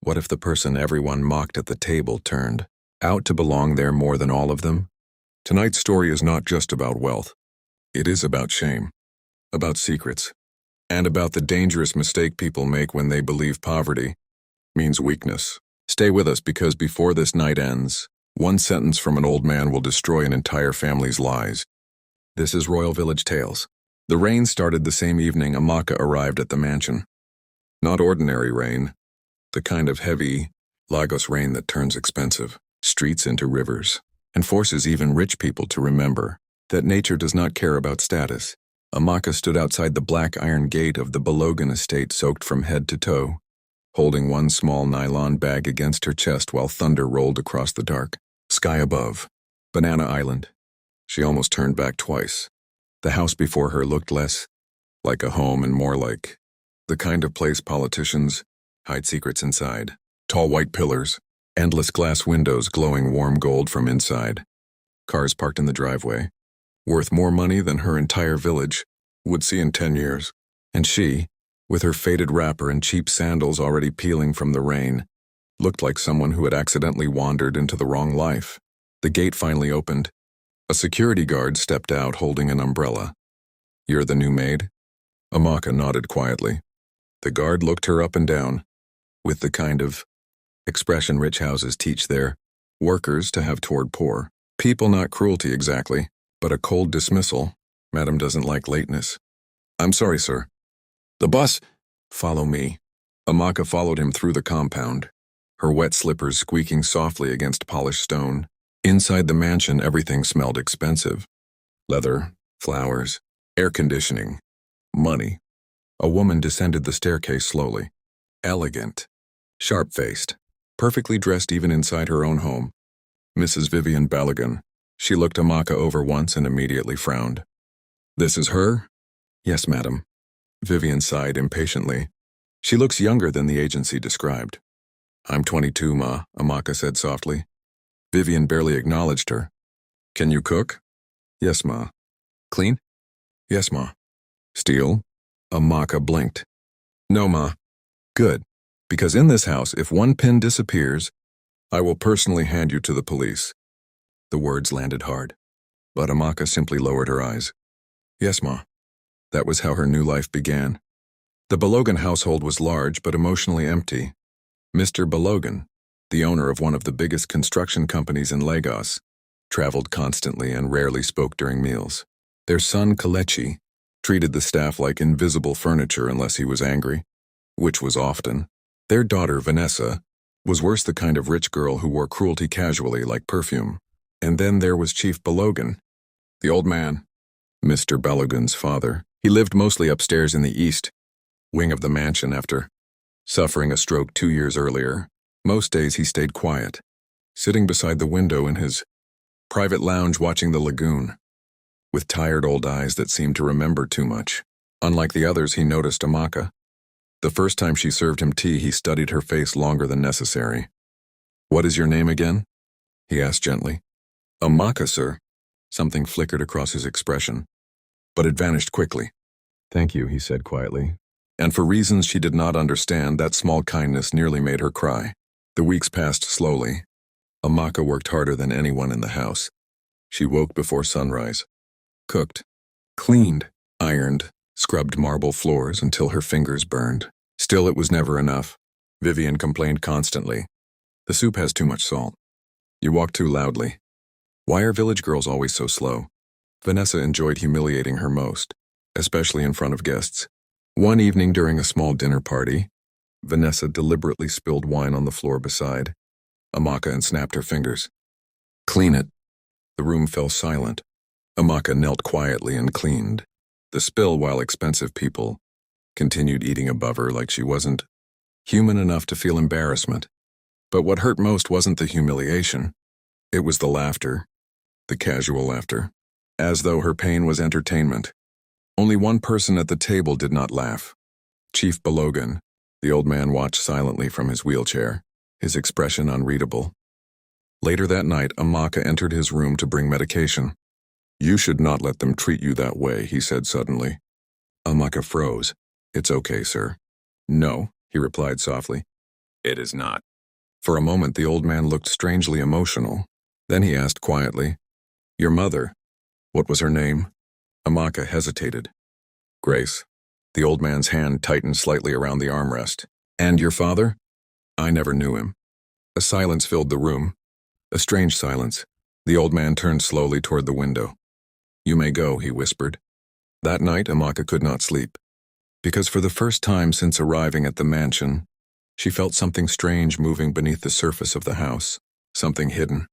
What if the person everyone mocked at the table turned out to belong there more than all of them? Tonight's story is not just about wealth. It is about shame, about secrets, and about the dangerous mistake people make when they believe poverty means weakness. Stay with us because before this night ends, one sentence from an old man will destroy an entire family's lives. This is Royal Village Tales. The rain started the same evening Amaka arrived at the mansion. Not ordinary rain, the kind of heavy, Lagos rain that turns expensive streets into rivers and forces even rich people to remember that nature does not care about status. Amaka stood outside the black iron gate of the Balogan estate soaked from head to toe, holding one small nylon bag against her chest while thunder rolled across the dark sky above. Banana Island. She almost turned back twice. The house before her looked less like a home and more like the kind of place politicians hide secrets inside. Tall white pillars, endless glass windows glowing warm gold from inside. Cars parked in the driveway, worth more money than her entire village would see in 10 years. And she, with her faded wrapper and cheap sandals already peeling from the rain, looked like someone who had accidentally wandered into the wrong life. The gate finally opened. A security guard stepped out holding an umbrella. "You're the new maid?" Amaka nodded quietly. The guard looked her up and down, with the kind of expression rich houses teach their workers to have toward poor people. Not cruelty exactly, but a cold dismissal. "Madam doesn't like lateness." "I'm sorry, sir." "The bus." "Follow me." Amaka followed him through the compound, her wet slippers squeaking softly against polished stone. Inside the mansion, everything smelled expensive. Leather, flowers, air conditioning, money. A woman descended the staircase slowly. Elegant, sharp-faced, perfectly dressed even inside her own home. Mrs. Vivian Balogan. She looked Amaka over once and immediately frowned. "This is her?" "Yes, madam." Vivian sighed impatiently. "She looks younger than the agency described." "I'm 22, ma," Amaka said softly. Vivian barely acknowledged her. "Can you cook?" "Yes, ma." "Clean?" "Yes, ma." "Steal?" Amaka blinked. "No, ma." "Good. Because in this house, if one pin disappears, I will personally hand you to the police." The words landed hard, but Amaka simply lowered her eyes. "Yes, ma." That was how her new life began. The Balogan household was large but emotionally empty. Mr. Balogan, the owner of one of the biggest construction companies in Lagos, traveled constantly and rarely spoke during meals. Their son, Kalechi, treated the staff like invisible furniture unless he was angry, which was often. Their daughter, Vanessa, was worse, the kind of rich girl who wore cruelty casually like perfume. And then there was Chief Balogan, the old man, Mr. Balogan's father. He lived mostly upstairs in the east wing of the mansion after suffering a stroke 2 years earlier. Most days he stayed quiet, sitting beside the window in his private lounge watching the lagoon, with tired old eyes that seemed to remember too much. Unlike the others, he noticed Amaka. The first time she served him tea, he studied her face longer than necessary. "What is your name again?" he asked gently. "Amaka, sir." Something flickered across his expression, but it vanished quickly. "Thank you," he said quietly. And for reasons she did not understand, that small kindness nearly made her cry. The weeks passed slowly. Amaka worked harder than anyone in the house. She woke before sunrise, cooked, cleaned, ironed, scrubbed marble floors until her fingers burned. Still, it was never enough. Vivian complained constantly. "The soup has too much salt. You walk too loudly. Why are village girls always so slow?" Vanessa enjoyed humiliating her most, especially in front of guests. One evening during a small dinner party, Vanessa deliberately spilled wine on the floor beside Amaka and snapped her fingers. "Clean it." The room fell silent. Amaka knelt quietly and cleaned the spill while expensive people continued eating above her like she wasn't human enough to feel embarrassment. But what hurt most wasn't the humiliation. It was the laughter, the casual laughter, as though her pain was entertainment. Only one person at the table did not laugh. Chief Balogan. The old man watched silently from his wheelchair, his expression unreadable. Later that night, Amaka entered his room to bring medication. "You should not let them treat you that way," he said suddenly. Amaka froze. "It's okay, sir." "No," he replied softly. It is not. For a moment, the old man looked strangely emotional. Then he asked quietly, Your mother, what was her name? Amaka hesitated. Grace. The old man's hand tightened slightly around the armrest. And your father? I never knew him. A silence filled the room. A strange silence. The old man turned slowly toward the window. You may go, he whispered. That night, Amaka could not sleep. Because for the first time since arriving at the mansion, she felt something strange moving beneath the surface of the house, something hidden,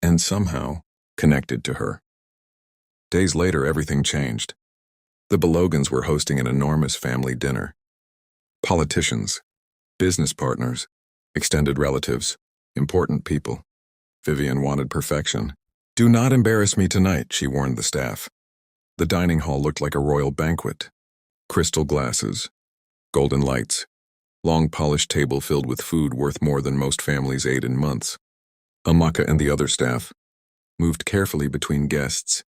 and somehow connected to her. Days later, everything changed. The Belogans were hosting an enormous family dinner. Politicians, business partners, extended relatives, important people. Vivian wanted perfection. Do not embarrass me tonight, she warned the staff. The dining hall looked like a royal banquet. Crystal glasses, golden lights, long polished table filled with food worth more than most families ate in months. Amaka and the other staff moved carefully between guests,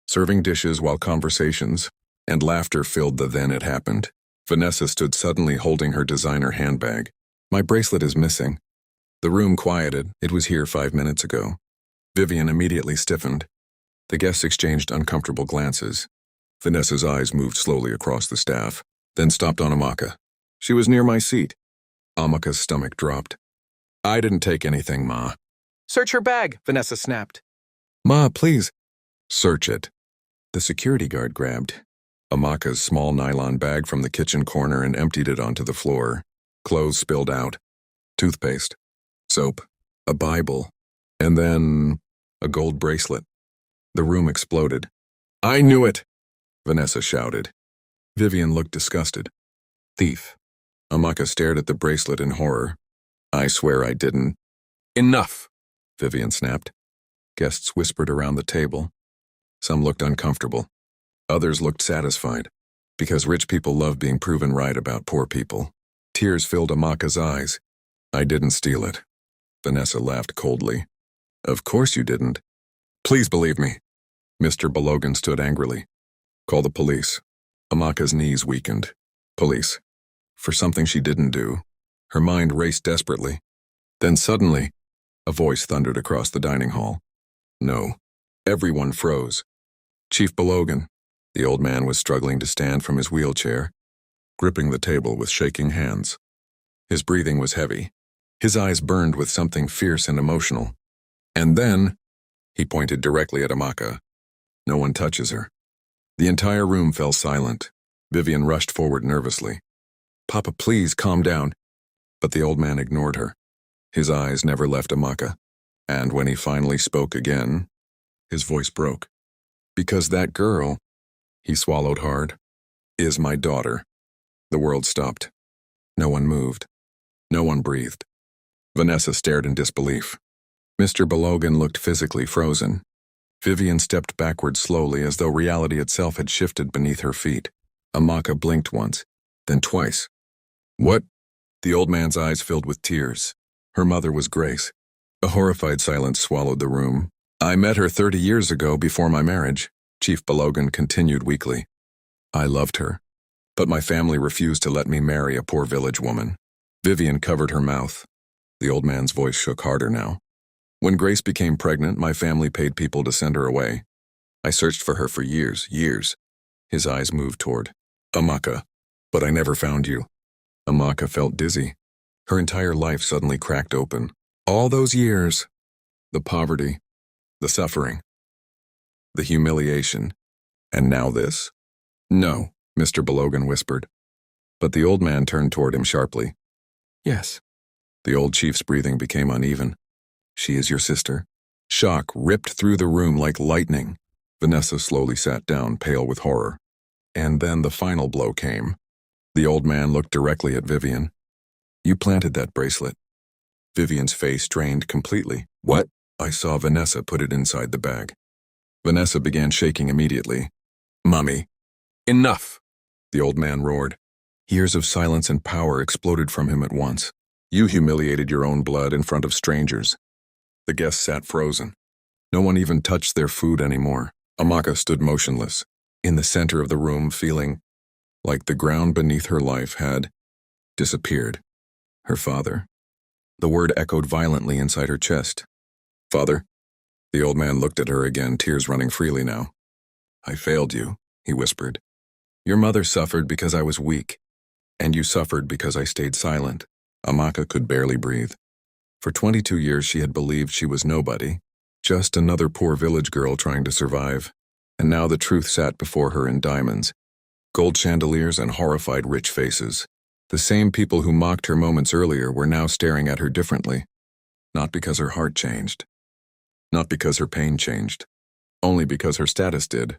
serving dishes while conversations and laughter filled the then it happened. Vanessa stood suddenly holding her designer handbag. My bracelet is missing. The room quieted. It was here 5 minutes ago. Vivian immediately stiffened. The guests exchanged uncomfortable glances. Vanessa's eyes moved slowly across the staff, then stopped on Amaka. She was near my seat. Amaka's stomach dropped. I didn't take anything, Ma. Search her bag, Vanessa snapped. Ma, please. Search it. The security guard grabbed Amaka's small nylon bag from the kitchen corner and emptied it onto the floor. Clothes spilled out. Toothpaste, soap, a Bible, and then a gold bracelet. The room exploded. I knew it, Vanessa shouted. Vivian looked disgusted. Thief. Amaka stared at the bracelet in horror. I swear I didn't. Enough, Vivian snapped. Guests whispered around the table. Some looked uncomfortable. Others looked satisfied, because rich people love being proven right about poor people. Tears filled Amaka's eyes. I didn't steal it. Vanessa laughed coldly. Of course you didn't. Please believe me. Mr. Belogan stood angrily. Call the police. Amaka's knees weakened. Police. For something she didn't do. Her mind raced desperately. Then suddenly, a voice thundered across the dining hall. No. Everyone froze. Chief Belogan. The old man was struggling to stand from his wheelchair, gripping the table with shaking hands. His breathing was heavy. His eyes burned with something fierce and emotional. And then, he pointed directly at Amaka. No one touches her. The entire room fell silent. Vivian rushed forward nervously. Papa, please calm down. But the old man ignored her. His eyes never left Amaka. And when he finally spoke again, his voice broke. Because that girl, he swallowed hard, is my daughter. The world stopped. No one moved. No one breathed. Vanessa stared in disbelief. Mr. Belogan looked physically frozen. Vivian stepped backward slowly as though reality itself had shifted beneath her feet. Amaka blinked once, then twice. What? The old man's eyes filled with tears. Her mother was Grace. A horrified silence swallowed the room. I met her 30 years ago before my marriage, Chief Belogan continued weakly. I loved her, but my family refused to let me marry a poor village woman. Vivian covered her mouth. The old man's voice shook harder now. When Grace became pregnant, my family paid people to send her away. I searched for her for years. His eyes moved toward Amaka, but I never found you. Amaka felt dizzy. Her entire life suddenly cracked open. All those years, the poverty, the suffering, the humiliation, and now this? No, Mr. Belogan whispered. But the old man turned toward him sharply. Yes. The old chief's breathing became uneven. She is your sister? Shock ripped through the room like lightning. Vanessa slowly sat down, pale with horror. And then the final blow came. The old man looked directly at Vivian. You planted that bracelet. Vivian's face drained completely. What? I saw Vanessa put it inside the bag. Vanessa began shaking immediately. Mummy. Enough! The old man roared. Years of silence and power exploded from him at once. You humiliated your own blood in front of strangers. The guests sat frozen. No one even touched their food anymore. Amaka stood motionless, in the center of the room, feeling like the ground beneath her life had disappeared. Her father, The word echoed violently inside her chest. Father? The old man looked at her again, tears running freely now. I failed you, he whispered. Your mother suffered because I was weak, and you suffered because I stayed silent. Amaka could barely breathe. For 22 years she had believed she was nobody, just another poor village girl trying to survive. And now the truth sat before her in diamonds, gold chandeliers and horrified rich faces. The same people who mocked her moments earlier were now staring at her differently. Not because her heart changed. Not because her pain changed. Only because her status did.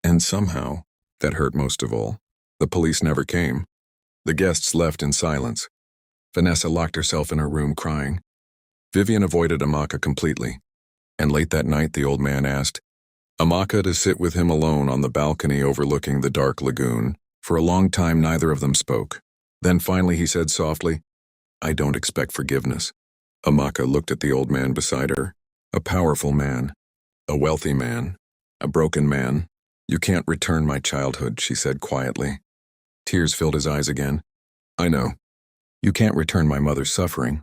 And somehow, that hurt most of all, the police never came. The guests left in silence. Vanessa locked herself in her room crying. Vivian avoided Amaka completely. And late that night the old man asked Amaka to sit with him alone on the balcony overlooking the dark lagoon. For a long time neither of them spoke. Then finally he said softly, I don't expect forgiveness. Amaka looked at the old man beside her. A powerful man. A wealthy man. A broken man. You can't return my childhood, she said quietly. Tears filled his eyes again. I know. You can't return my mother's suffering.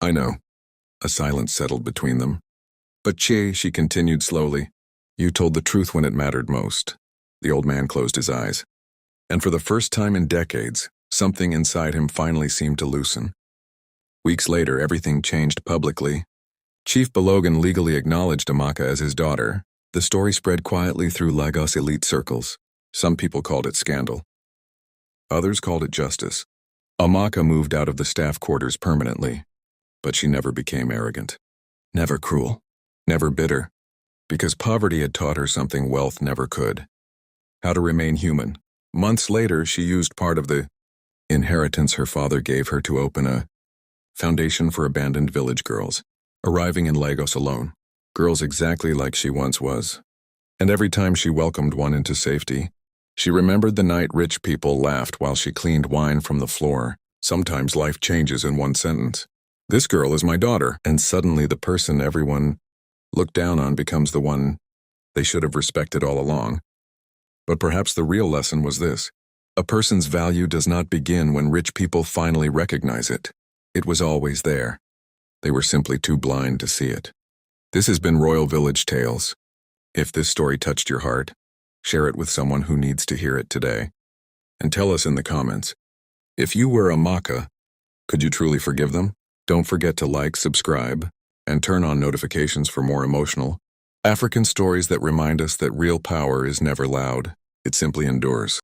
I know. A silence settled between them. But Che, she continued slowly, you told the truth when it mattered most. The old man closed his eyes. And for the first time in decades, something inside him finally seemed to loosen. Weeks later, everything changed publicly. Chief Balogan legally acknowledged Amaka as his daughter. The story spread quietly through Lagos elite circles. Some people called it scandal. Others called it justice. Amaka moved out of the staff quarters permanently, but she never became arrogant. Never cruel. Never bitter. Because poverty had taught her something wealth never could. How to remain human. Months later, she used part of the inheritance her father gave her to open a foundation for abandoned village girls, arriving in Lagos alone. Girls exactly like she once was. And every time she welcomed one into safety, she remembered the night rich people laughed while she cleaned wine from the floor. Sometimes life changes in one sentence. This girl is my daughter, and suddenly the person everyone looked down on becomes the one they should have respected all along. But perhaps the real lesson was this. A person's value does not begin when rich people finally recognize it. It was always there. They were simply too blind to see it. This has been Royal Village Tales. If this story touched your heart, share it with someone who needs to hear it today. And tell us in the comments, if you were Amaka, could you truly forgive them? Don't forget to like, subscribe, and turn on notifications for more emotional African stories that remind us that real power is never loud, it simply endures.